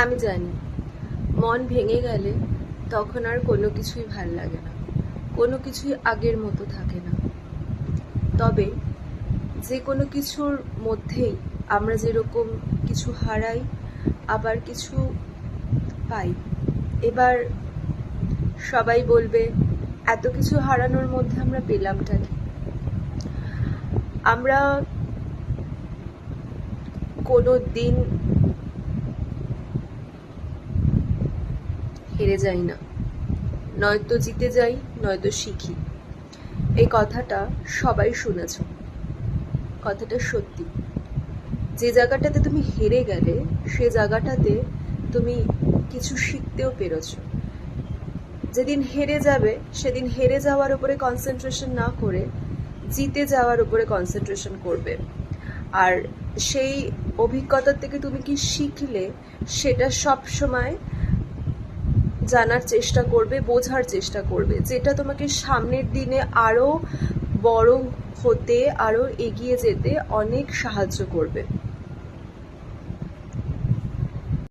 আমি জানি মন ভেঙে গেলে তখন আর কোনো কিছুই ভাল লাগে না, কোনো কিছুই আগের মতো থাকে না। তবে যে কোনো কিছুর মধ্যেই আমরা যেরকম কিছু হারাই আবার কিছু পাই। এবার সবাই বলবে এত কিছু হারানোর মধ্যে আমরা পেলামটা কি? আমরা কোনো দিন হেরে যাই না, নয়তো জিতে যাই নয়তো শিখি। এই কথাটা সবাই শুনেছ, কথাটা সত্যি। যে জায়গাটাতে তুমি হেরে গেলে সে জায়গাটাতে তুমি কিছু শিখতেও পেরেছ। যেদিন হেরে যাবে সেদিন হেরে যাওয়ার উপরে কনসেন্ট্রেশন না করে জিতে যাওয়ার উপরে কনসেন্ট্রেশন করবে। আর সেই অভিজ্ঞতা থেকে তুমি কি শিখলে সেটা সব সময় জানার চেষ্টা করবে, বোঝার চেষ্টা করবে, যেটা তোমাকে সামনের দিনে আরো বড় হতে, আরো এগিয়ে যেতে অনেক সাহায্য করবে।